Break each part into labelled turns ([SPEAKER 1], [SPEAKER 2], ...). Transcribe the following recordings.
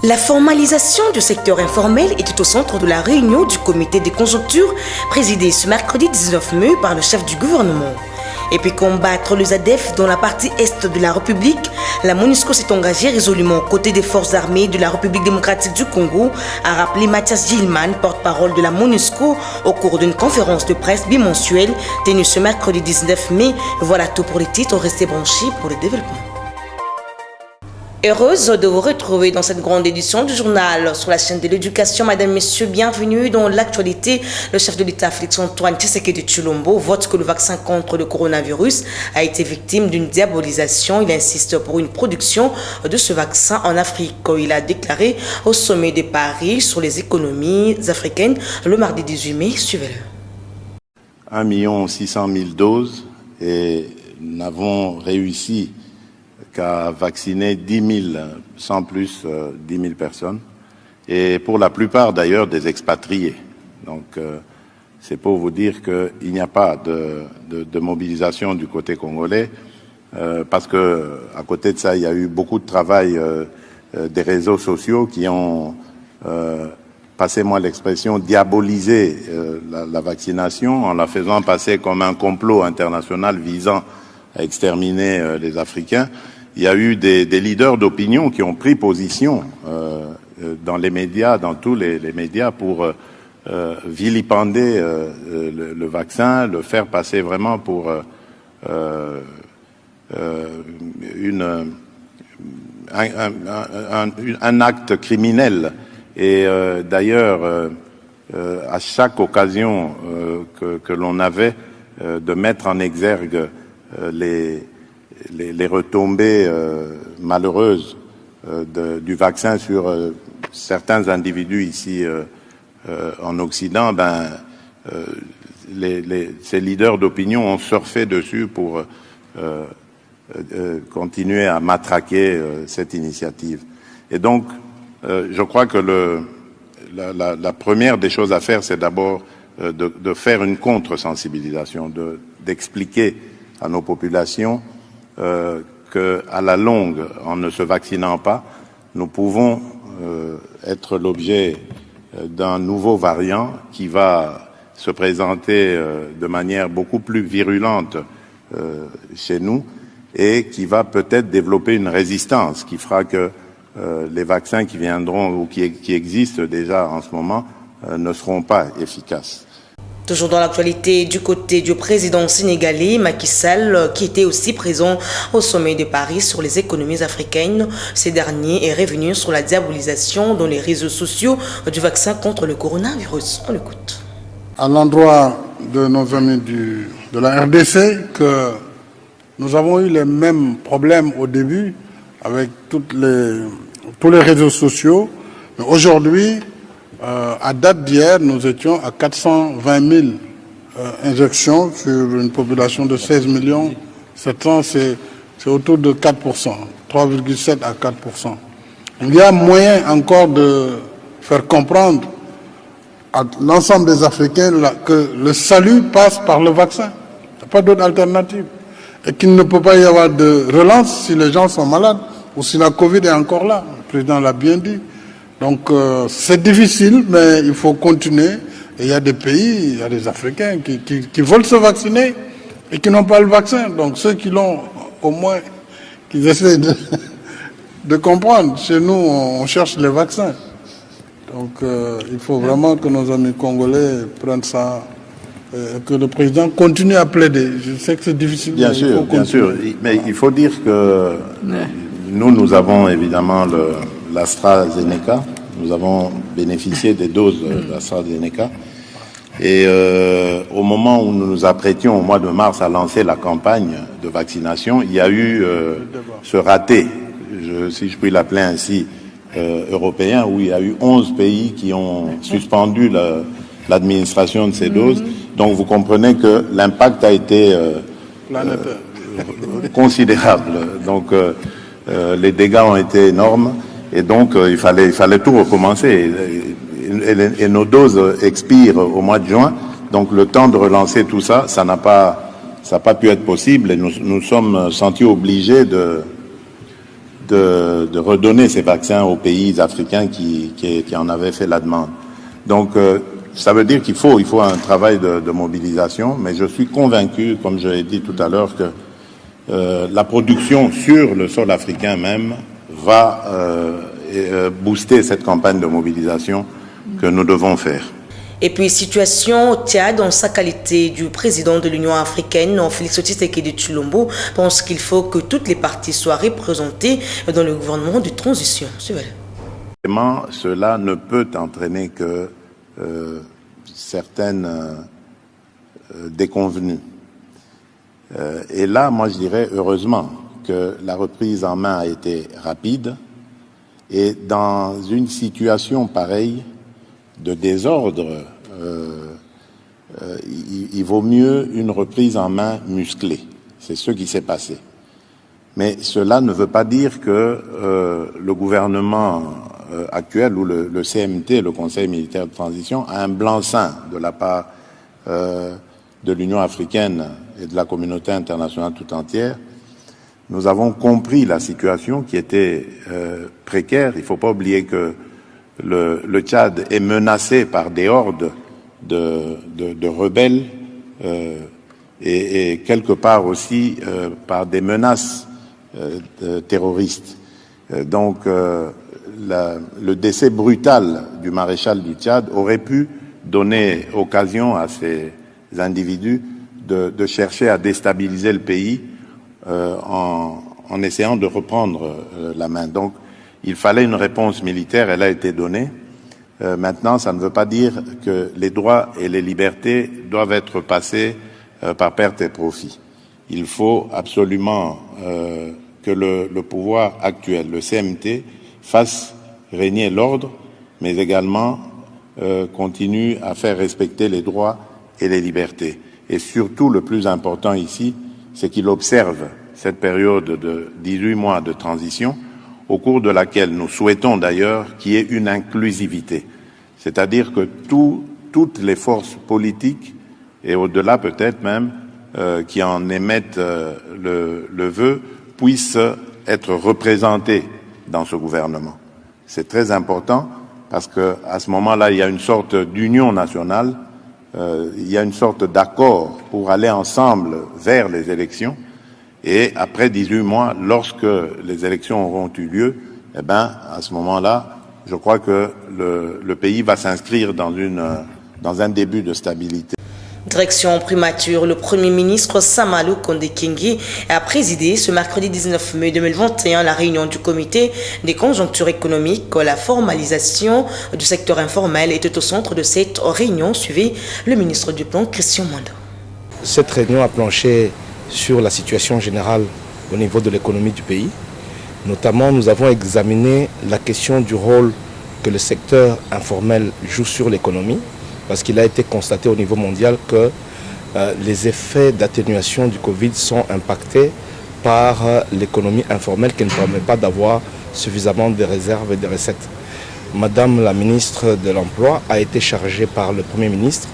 [SPEAKER 1] La formalisation du secteur informel était au centre de la réunion du comité des conjonctures présidé ce mercredi 19 mai par le chef du gouvernement. Et puis combattre les ADF dans la partie est de la République, la MONUSCO s'est engagée résolument aux côtés des forces armées de la République démocratique du Congo, a rappelé Mathias Gilman, porte-parole de la MONUSCO, au cours d'une conférence de presse bimensuelle tenue ce mercredi 19 mai. Voilà tout pour les titres, restez branchés pour le développement. Heureuse de vous retrouver dans cette grande édition du journal sur la chaîne de l'éducation. Madame, Messieurs, bienvenue dans l'actualité. Le chef de l'État, Félix-Antoine Tshisekedi Tshilombo, vote que le vaccin contre le coronavirus a été victime d'une diabolisation. Il insiste pour une production de ce vaccin en Afrique. Il a déclaré au sommet de Paris sur les économies africaines le mardi 18 mai. Suivez-le.
[SPEAKER 2] 1 600 000 doses et nous n'avons réussi qu'à vacciner 10 000, sans plus 10 000 personnes, et pour la plupart d'ailleurs des expatriés. Donc c'est pour vous dire qu'il n'y a pas de mobilisation du côté congolais, parce que à côté de ça, il y a eu beaucoup de travail des réseaux sociaux qui ont, passez-moi l'expression, diabolisé la vaccination en la faisant passer comme un complot international visant à exterminer les Africains. Il y a eu des leaders d'opinion qui ont pris position dans les médias, dans tous les médias, pour vilipender le vaccin, le faire passer vraiment pour un acte criminel. Et d'ailleurs, à chaque occasion que l'on avait de mettre en exergue les retombées malheureuses du vaccin sur certains individus ici en Occident, ces leaders d'opinion ont surfé dessus pour continuer à matraquer cette initiative. Et donc, je crois que la première des choses à faire, c'est d'abord de faire une contre-sensibilisation, d'expliquer à nos populations qu'à la longue, en ne se vaccinant pas, nous pouvons être l'objet d'un nouveau variant qui va se présenter de manière beaucoup plus virulente chez nous et qui va peut-être développer une résistance qui fera que les vaccins qui viendront ou qui existent déjà en ce moment ne seront pas efficaces.
[SPEAKER 1] Toujours dans l'actualité, du côté du président sénégalais Macky Sall, qui était aussi présent au sommet de Paris sur les économies africaines. Ce dernier est revenu sur la diabolisation dans les réseaux sociaux du vaccin contre le coronavirus. On l'écoute.
[SPEAKER 3] À l'endroit de nos amis de la RDC, que nous avons eu les mêmes problèmes au début avec tous les réseaux sociaux. Mais aujourd'hui, à date d'hier, nous étions à 420 000 injections sur une population de 16 millions. 700, c'est autour de 4%, 3,7 à 4%. Il y a moyen encore de faire comprendre à l'ensemble des Africains que le salut passe par le vaccin. Il n'y a pas d'autre alternative. Et qu'il ne peut pas y avoir de relance si les gens sont malades ou si la Covid est encore là. Le président l'a bien dit. Donc c'est difficile, mais il faut continuer. Et il y a des pays, il y a des Africains qui veulent se vacciner et qui n'ont pas le vaccin. Donc ceux qui l'ont, au moins, qu'ils essaient de comprendre. Chez nous, on cherche les vaccins. Donc il faut vraiment que nos amis congolais prennent ça, que le président continue à plaider. Je sais que c'est difficile.
[SPEAKER 2] Bien sûr, bien sûr. Mais il faut dire que nous avons évidemment l'AstraZeneca. Nous avons bénéficié des doses de l'AstraZeneca. Et au moment où nous nous apprêtions, au mois de mars, à lancer la campagne de vaccination, il y a eu ce raté, si je puis l'appeler ainsi, européen, où il y a eu 11 pays qui ont suspendu l'administration de ces doses. Donc vous comprenez que l'impact a été considérable. Donc les dégâts ont été énormes. Et donc, il fallait tout recommencer. Et nos doses expirent au mois de juin. Donc, le temps de relancer tout ça, ça n'a pas pu être possible. Et nous sommes sentis obligés de de redonner ces vaccins aux pays africains qui en avaient fait la demande. Donc, ça veut dire qu'il faut un travail de mobilisation, mais je suis convaincu, comme je l'ai dit tout à l'heure, que la production sur le sol africain même va booster cette campagne de mobilisation que nous devons faire.
[SPEAKER 1] Et puis, situation au Tchad, en sa qualité du président de l'Union africaine, Félix Tshisekedi Tshilombo, pense qu'il faut que toutes les parties soient représentées dans le gouvernement de transition.
[SPEAKER 2] Cela ne peut entraîner que certaines déconvenues. Et là, moi je dirais heureusement que la reprise en main a été rapide et dans une situation pareille de désordre, il vaut mieux une reprise en main musclée. C'est ce qui s'est passé. Mais cela ne veut pas dire que le gouvernement actuel ou le CMT, le Conseil militaire de transition, a un blanc-seing de la part de l'Union africaine et de la communauté internationale tout entière. Nous avons compris la situation qui était précaire. Il ne faut pas oublier que le Tchad est menacé par des hordes de rebelles et quelque part aussi par des menaces terroristes. Donc le décès brutal du maréchal du Tchad aurait pu donner occasion à ces individus de chercher à déstabiliser le pays en essayant de reprendre la main. Donc il fallait une réponse militaire, elle a été donnée. Maintenant, ça ne veut pas dire que les droits et les libertés doivent être passés par perte et profit. Il faut absolument que le pouvoir actuel, le CMT, fasse régner l'ordre, mais également continue à faire respecter les droits et les libertés. Et surtout, le plus important ici, c'est qu'il observe cette période de 18 mois de transition, au cours de laquelle nous souhaitons d'ailleurs qu'il y ait une inclusivité. C'est-à-dire que toutes les forces politiques, et au-delà peut-être même, qui en émettent le vœu, puissent être représentées dans ce gouvernement. C'est très important parce qu'à ce moment-là, il y a une sorte d'union nationale, il y a une sorte d'accord pour aller ensemble vers les élections. Et après 18 mois, lorsque les élections auront eu lieu, eh ben, à ce moment-là, je crois que le pays va s'inscrire dans un début de stabilité.
[SPEAKER 1] Direction primature, le Premier ministre Samalou Konde Kingi a présidé ce mercredi 19 mai 2021 la réunion du comité des conjonctures économiques. La formalisation du secteur informel était au centre de cette réunion, suivit le ministre du Plan, Christian Mwando.
[SPEAKER 4] Cette réunion a planché sur la situation générale au niveau de l'économie du pays. Notamment, nous avons examiné la question du rôle que le secteur informel joue sur l'économie, parce qu'il a été constaté au niveau mondial que les effets d'atténuation du Covid sont impactés par l'économie informelle qui ne permet pas d'avoir suffisamment de réserves et de recettes. Madame la ministre de l'Emploi a été chargée par le Premier ministre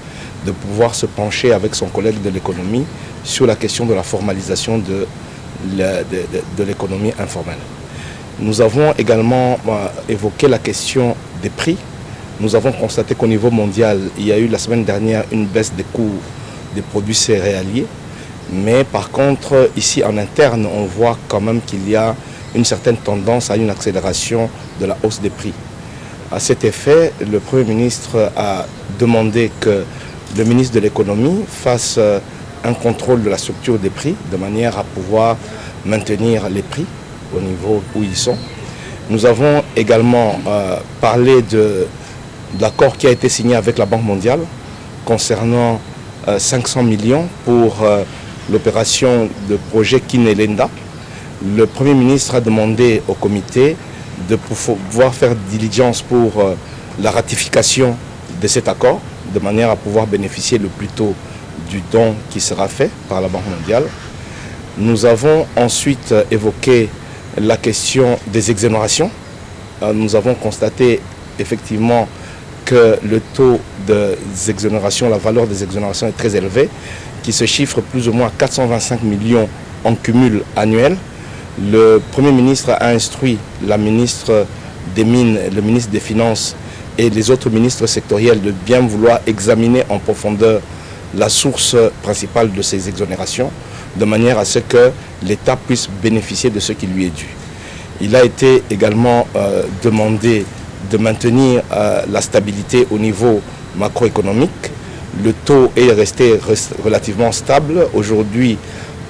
[SPEAKER 4] de pouvoir se pencher avec son collègue de l'économie sur la question de la formalisation de l'économie informelle. Nous avons également évoqué la question des prix. Nous avons constaté qu'au niveau mondial, il y a eu la semaine dernière une baisse des coûts des produits céréaliers. Mais par contre, ici en interne, on voit quand même qu'il y a une certaine tendance à une accélération de la hausse des prix. À cet effet, le Premier ministre a demandé que le ministre de l'économie fasse un contrôle de la structure des prix de manière à pouvoir maintenir les prix au niveau où ils sont. Nous avons également parlé de l'accord qui a été signé avec la Banque mondiale concernant 500 millions pour l'opération de projet Kinelenda. Le Premier ministre a demandé au comité de pouvoir faire diligence pour la ratification de cet accord, de manière à pouvoir bénéficier le plus tôt du don qui sera fait par la Banque mondiale. Nous avons ensuite évoqué la question des exonérations. Nous avons constaté effectivement que le taux des exonérations, la valeur des exonérations est très élevée, qui se chiffre plus ou moins à 425 millions en cumul annuel. Le Premier ministre a instruit la ministre des Mines, le ministre des Finances et les autres ministres sectoriels de bien vouloir examiner en profondeur la source principale de ces exonérations, de manière à ce que l'État puisse bénéficier de ce qui lui est dû. Il a été également demandé de maintenir la stabilité au niveau macroéconomique. Le taux est resté relativement stable. Aujourd'hui,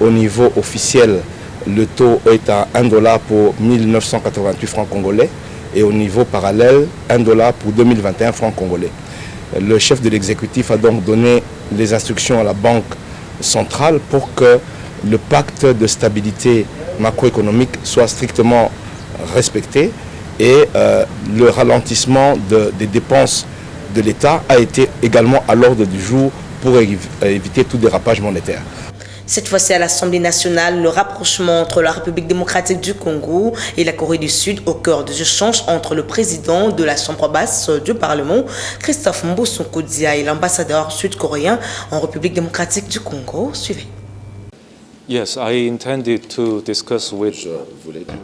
[SPEAKER 4] au niveau officiel, le taux est à $1 pour 1988 francs congolais et au niveau parallèle, $1 pour 2021 francs congolais. Le chef de l'exécutif a donc donné les instructions à la Banque centrale pour que le pacte de stabilité macroéconomique soit strictement respecté et le ralentissement des dépenses de l'État a été également à l'ordre du jour pour éviter tout dérapage monétaire.
[SPEAKER 1] Cette fois-ci à l'Assemblée nationale, le rapprochement entre la République démocratique du Congo et la Corée du Sud au cœur des échanges entre le président de la Chambre basse du Parlement, Christophe Mbosso Kodia, et l'ambassadeur sud-coréen en République démocratique du Congo. Suivez.
[SPEAKER 5] Yes, I intended to discuss with...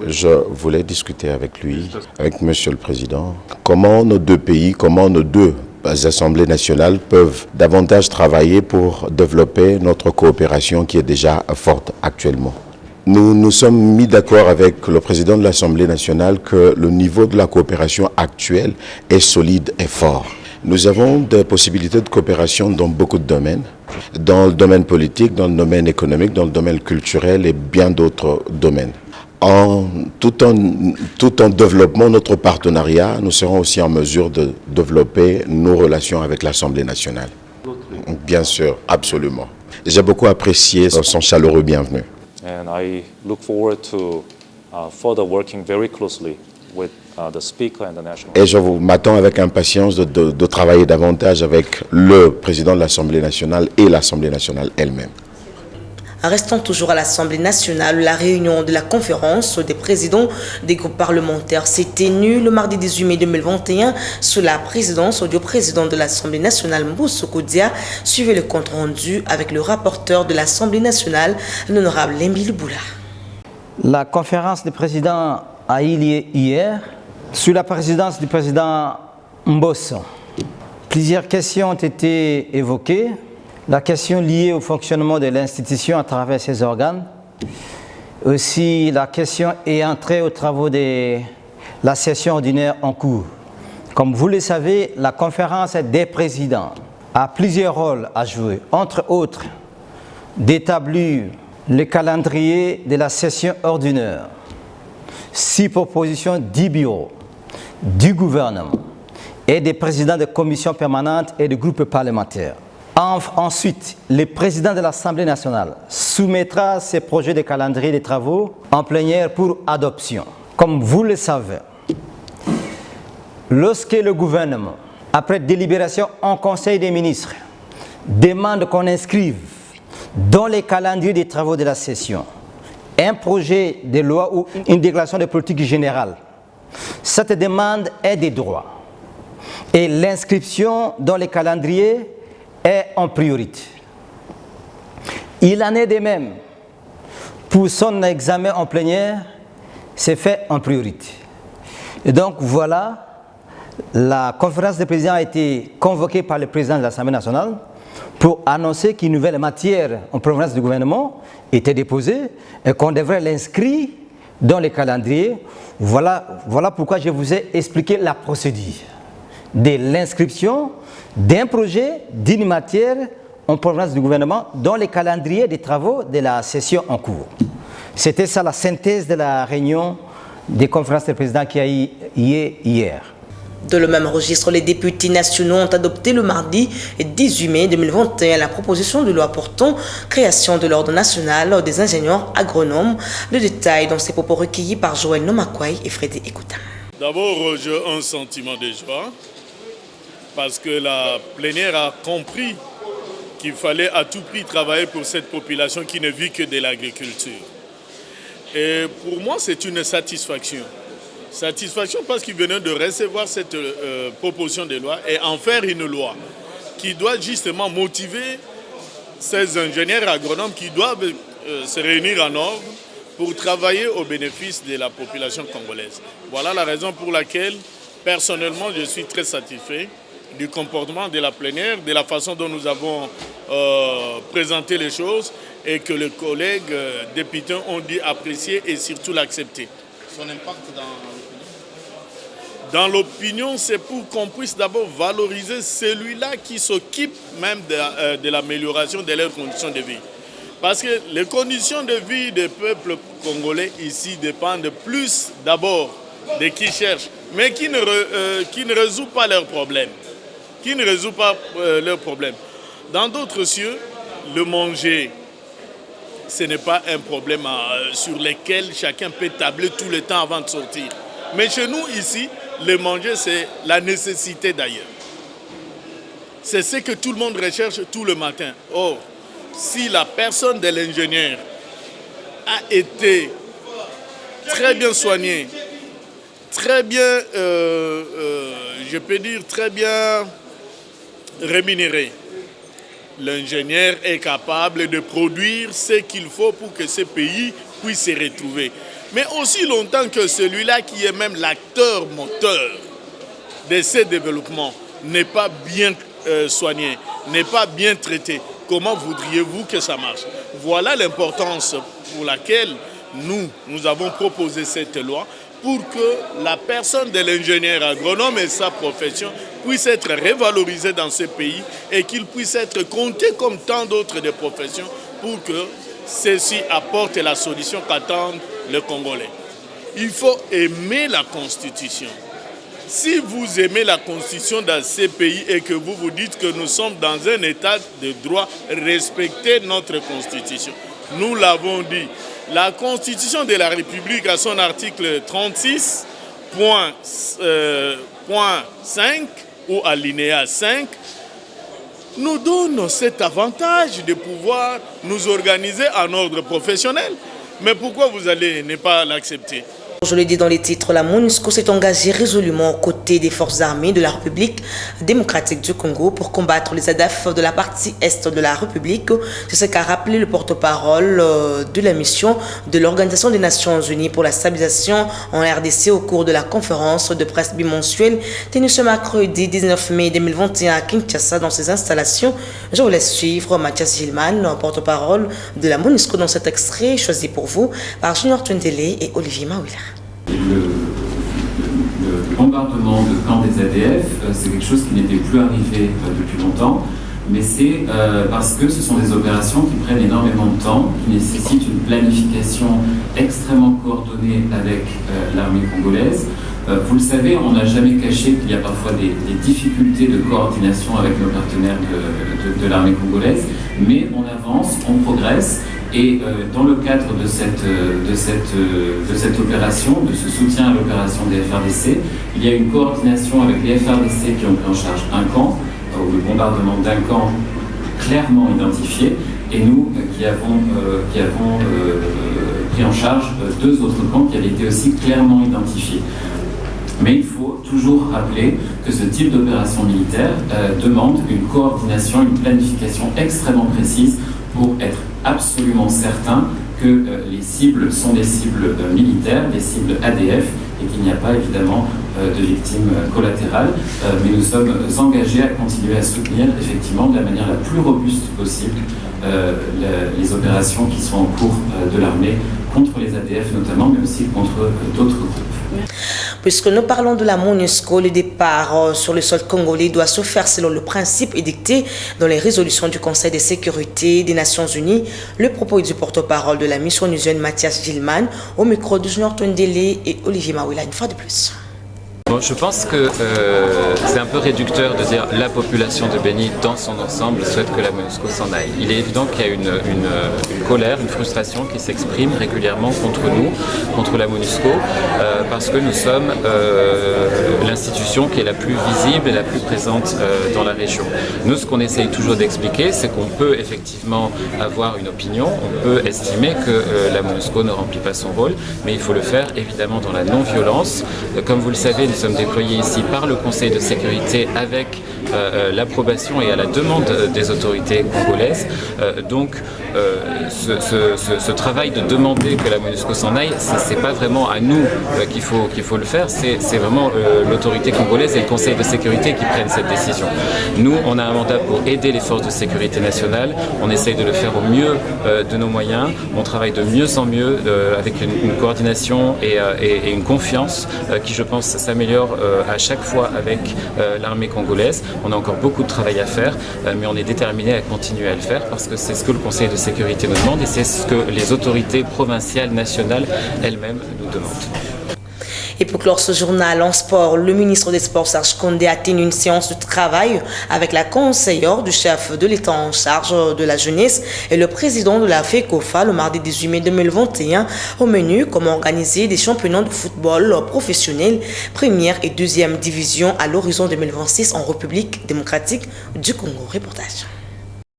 [SPEAKER 6] Je voulais discuter avec lui, avec Monsieur le Président, comment nos deux pays, comment nos deux assemblées nationales peuvent davantage travailler pour développer notre coopération qui est déjà forte actuellement. Nous nous sommes mis d'accord avec le président de l'Assemblée nationale que le niveau de la coopération actuelle est solide et fort. Nous avons des possibilités de coopération dans beaucoup de domaines, dans le domaine politique, dans le domaine économique, dans le domaine culturel et bien d'autres domaines. Tout en développant notre partenariat, nous serons aussi en mesure de développer nos relations avec l'Assemblée nationale. Bien sûr, absolument. J'ai beaucoup apprécié son chaleureux bienvenu.
[SPEAKER 5] And I look forward to further working very closely with the Speaker and the National...
[SPEAKER 6] Et je m'attends avec impatience de travailler davantage avec le président de l'Assemblée nationale et l'Assemblée nationale elle-même.
[SPEAKER 1] Restons toujours à l'Assemblée nationale. La réunion de la conférence des présidents des groupes parlementaires s'est tenue le mardi 18 mai 2021 sous la présidence du président de l'Assemblée nationale, Mbosso Kodia. Suivez le compte rendu avec le rapporteur de l'Assemblée nationale, l'honorable Émile Boula.
[SPEAKER 7] La conférence des présidents a eu lieu hier sous la présidence du président Mbosso. Plusieurs questions ont été évoquées. La question liée au fonctionnement de l'institution à travers ses organes. Aussi la question ayant trait aux travaux de la session ordinaire en cours. Comme vous le savez, la conférence des présidents a plusieurs rôles à jouer, entre autres d'établir le calendrier de la session ordinaire, 6 propositions du bureau, du gouvernement et des présidents de commissions permanentes et de groupes parlementaires. Ensuite, le président de l'Assemblée nationale soumettra ses projets de calendrier des travaux en plénière pour adoption. Comme vous le savez, lorsque le gouvernement, après délibération en Conseil des ministres, demande qu'on inscrive dans les calendriers des travaux de la session un projet de loi ou une déclaration de politique générale, cette demande est des droits et l'inscription dans les calendriers est en priorité. Il en est de même pour son examen en plénière, c'est fait en priorité. Et donc voilà, la conférence des présidents a été convoquée par le président de l'Assemblée nationale pour annoncer qu'une nouvelle matière en provenance du gouvernement était déposée et qu'on devrait l'inscrire dans les calendriers. Voilà pourquoi je vous ai expliqué la procédure de l'inscription d'un projet, d'une matière en provenance du gouvernement dans les calendriers des travaux de la session en cours. C'était ça la synthèse de la réunion des conférences des présidents qui a eu hier.
[SPEAKER 1] De le même registre, les députés nationaux ont adopté le mardi 18 mai 2021 la proposition de loi portant création de l'ordre national des ingénieurs agronomes. Le détail dans ces propos recueillis par Joël Nomakwai et Frédé Ekoutam.
[SPEAKER 8] D'abord, j'ai un sentiment de joie parce que la plénière a compris qu'il fallait à tout prix travailler pour cette population qui ne vit que de l'agriculture. Et pour moi, c'est une satisfaction. Satisfaction parce qu'ils venaient de recevoir cette proposition de loi et en faire une loi qui doit justement motiver ces ingénieurs agronomes qui doivent se réunir en ordre pour travailler au bénéfice de la population congolaise. Voilà la raison pour laquelle, personnellement, je suis très satisfait du comportement de la plénière, de la façon dont nous avons présenté les choses et que les collègues députés ont dit apprécier et surtout l'accepter.
[SPEAKER 9] Son impact
[SPEAKER 8] dans l'opinion, c'est pour qu'on puisse d'abord valoriser celui-là qui s'occupe même de l'amélioration de leurs conditions de vie. Parce que les conditions de vie des peuples congolais ici dépendent plus d'abord de qui cherchent, mais qui ne résout pas leurs problèmes. Dans d'autres cieux, le manger, ce n'est pas un problème sur lequel chacun peut tabler tout le temps avant de sortir. Mais chez nous, ici, le manger, c'est la nécessité d'ailleurs. C'est ce que tout le monde recherche tout le matin. Or, si la personne de l'ingénieur a été très bien soignée, très bien, je peux dire très bien rémunérée, l'ingénieur est capable de produire ce qu'il faut pour que ce pays puisse se retrouver. Mais aussi longtemps que celui-là qui est même l'acteur moteur de ce développement n'est pas bien soigné, n'est pas bien traité, comment voudriez-vous que ça marche? Voilà l'importance pour laquelle nous avons proposé cette loi, pour que la personne de l'ingénieur agronome et sa profession puisse être revalorisée dans ce pays et qu'il puisse être compté comme tant d'autres des professions pour que ceci apporte la solution qu'attendent les Congolais. Il faut aimer la Constitution. Si vous aimez la Constitution dans ces pays et que vous vous dites que nous sommes dans un état de droit, respectez notre Constitution. Nous l'avons dit. La Constitution de la République, à son article 36, point 5 ou alinéa 5, nous donne cet avantage de pouvoir nous organiser en ordre professionnel. Mais pourquoi vous allez ne pas l'accepter?
[SPEAKER 1] Je l'ai dit dans les titres, la MONUSCO s'est engagée résolument aux côtés des forces armées de la République démocratique du Congo pour combattre les ADF de la partie est de la République. C'est ce qu'a rappelé le porte-parole de la mission de l'Organisation des Nations Unies pour la stabilisation en RDC au cours de la conférence de presse bimensuelle tenue ce mercredi 19 mai 2021 à Kinshasa dans ses installations. Je vous laisse suivre Mathias Gilman, porte-parole de la MONUSCO, dans cet extrait choisi pour vous par Junior Twendele et Olivier Mawila.
[SPEAKER 10] Le bombardement de camps des ADF, c'est quelque chose qui n'était plus arrivé depuis longtemps, mais c'est parce que ce sont des opérations qui prennent énormément de temps, qui nécessitent une planification extrêmement coordonnée avec l'armée congolaise. Vous le savez, on n'a jamais caché qu'il y a parfois des difficultés de coordination avec nos partenaires de l'armée congolaise, mais on avance, on progresse. Et dans le cadre de cette opération, de ce soutien à l'opération des FARDC, il y a une coordination avec les FARDC qui ont pris en charge un camp, ou le bombardement d'un camp clairement identifié, et nous qui avons pris en charge deux autres camps qui avaient été aussi clairement identifiés. Mais il faut toujours rappeler que ce type d'opération militaire demande une coordination, une planification extrêmement précise pour être absolument certain que les cibles sont des cibles militaires, des cibles ADF, et qu'il n'y a pas évidemment de victimes collatérales. Mais nous sommes engagés à continuer à soutenir effectivement de la manière la plus robuste possible les opérations qui sont en cours de l'armée contre les ADF notamment, mais aussi contre d'autres groupes.
[SPEAKER 1] Puisque nous parlons de la MONUSCO, le départ sur le sol congolais doit se faire selon le principe édicté dans les résolutions du Conseil de sécurité des Nations Unies. Le propos est du porte-parole de la mission onusienne Mathias Gilman au micro de Junior Twendele et Olivier Mawila une fois de plus.
[SPEAKER 11] Bon, je pense que c'est un peu réducteur de dire la population de Beni dans son ensemble souhaite que la MONUSCO s'en aille. Il est évident qu'il y a une colère, une frustration qui s'exprime régulièrement contre nous, contre la MONUSCO, parce que nous sommes l'institution qui est la plus visible et la plus présente dans la région. Nous, ce qu'on essaye toujours d'expliquer, c'est qu'on peut effectivement avoir une opinion, on peut estimer que la MONUSCO ne remplit pas son rôle, mais il faut le faire évidemment dans la non-violence. Comme vous le savez, nous sommes déployés ici par le Conseil de sécurité avec l'approbation et à la demande des autorités congolaises. Donc ce travail de demander que la MONUSCO s'en aille, c'est pas vraiment à nous qu'il faut le faire, c'est vraiment l'autorité congolaise et le Conseil de sécurité qui prennent cette décision. Nous, on a un mandat pour aider les forces de sécurité nationale, on essaye de le faire au mieux de nos moyens, on travaille de mieux en mieux avec une coordination et une confiance qui, je pense, s'améliore à chaque fois avec l'armée congolaise. On a encore beaucoup de travail à faire, mais on est déterminé à continuer à le faire parce que c'est ce que le Conseil de sécurité nous demande et c'est ce que les autorités provinciales, nationales elles-mêmes nous demandent.
[SPEAKER 1] Et pour clore ce journal en sport, le ministre des Sports, Serge Kondé, a tenu une séance de travail avec la conseillère du chef de l'État en charge de la jeunesse et le président de la FECOFA le mardi 18 mai 2021. Au menu, comment organiser des championnats de football professionnels, première et deuxième division à l'horizon 2026 en République démocratique du Congo. Reportage.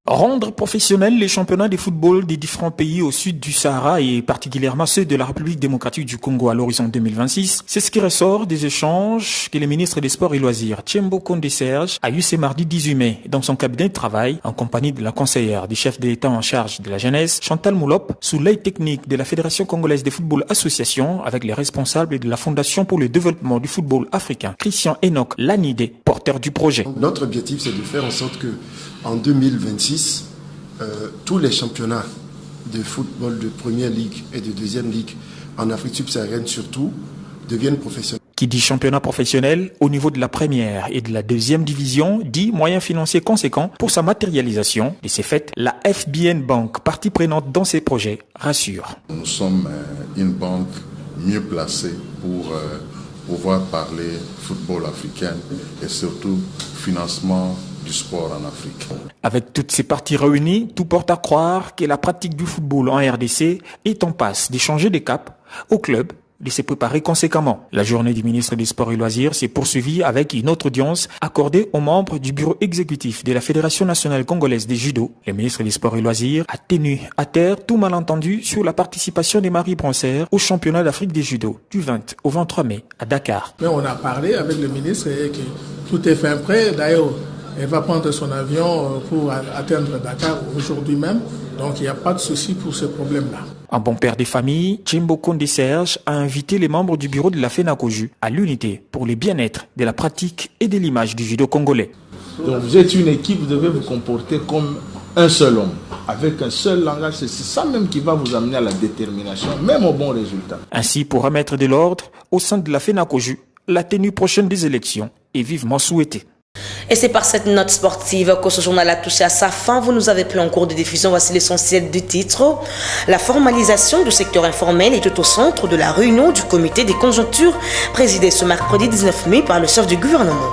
[SPEAKER 9] Rendre professionnels les championnats de football des différents pays au sud du Sahara et particulièrement ceux de la République démocratique du Congo à l'horizon 2026, c'est ce qui ressort des échanges que le ministre des Sports et Loisirs, Tchembo Kondé Serge, a eu ce mardi 18 mai dans son cabinet de travail en compagnie de la conseillère du chef de l'État en charge de la jeunesse, Chantal Moulop, sous l'œil technique de la Fédération congolaise de football association avec les responsables de la Fondation pour le développement du football africain, Christian Enoch Lanidé, porteur du projet.
[SPEAKER 12] Notre objectif, c'est de faire en sorte que en 2026, tous les championnats de football de première ligue et de deuxième ligue en Afrique subsaharienne surtout deviennent professionnels.
[SPEAKER 9] Qui dit championnat professionnel au niveau de la première et de la deuxième division dit moyens financiers conséquents pour sa matérialisation. De ces faits, la FBN Bank, partie prenante dans ces projets, rassure.
[SPEAKER 13] Nous sommes une banque mieux placée pour pouvoir parler football africain et surtout financement du sport en Afrique.
[SPEAKER 9] Avec toutes ces parties réunies, tout porte à croire que la pratique du football en RDC est en passe de changer de cap au club, de se préparer conséquemment. La journée du ministre des Sports et Loisirs s'est poursuivie avec une autre audience accordée aux membres du bureau exécutif de la Fédération nationale congolaise des judo. Le ministre des Sports et Loisirs a tenu à terre tout malentendu sur la participation des Marie Bronzer au championnat d'Afrique des judo du 20 au 23 mai à Dakar.
[SPEAKER 14] Mais on a parlé avec le ministre et que tout est fin prêt. D'ailleurs, elle va prendre son avion pour atteindre Dakar aujourd'hui même. Donc il n'y a pas de souci pour ce problème-là.
[SPEAKER 9] Un bon père des familles, Tchembo Kondé Serge a invité les membres du bureau de la FENACOJU à l'unité pour le bien-être de la pratique et de l'image du judo congolais.
[SPEAKER 15] Donc vous êtes une équipe, vous devez vous comporter comme un seul homme, avec un seul langage. C'est ça même qui va vous amener à la détermination, même au bon résultat.
[SPEAKER 9] Ainsi, pour remettre de l'ordre au sein de la FENACOJU, la tenue prochaine des élections est vivement souhaitée.
[SPEAKER 1] Et c'est par cette note sportive que ce journal a touché à sa fin. Vous nous avez pris en cours de diffusion. Voici l'essentiel du titre. La formalisation du secteur informel est au centre de la réunion du comité des conjonctures présidée ce mercredi 19 mai par le chef du gouvernement.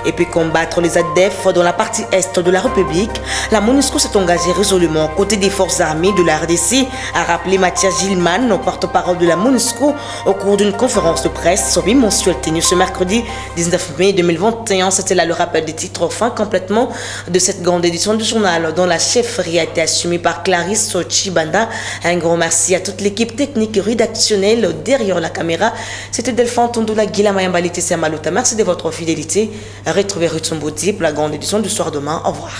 [SPEAKER 1] Et puis combattre les ADF dans la partie est de la République, la MONUSCO s'est engagée résolument aux côtés des forces armées de la RDC, a rappelé Mathias Gilman, porte-parole de la MONUSCO, au cours d'une conférence de presse bimensuelle tenue ce mercredi 19 mai 2021. C'était là le rappel des titres fin complètement de cette grande édition du journal dont la chefferie a été assumée par Clarisse Chibanda. Un grand merci à toute l'équipe technique et rédactionnelle derrière la caméra. C'était Delphine Tondoula, Guilla Mayambalite, Maluta. Merci de votre fidélité. Retrouvez Rutsumbuti pour la grande édition du soir demain. Au revoir.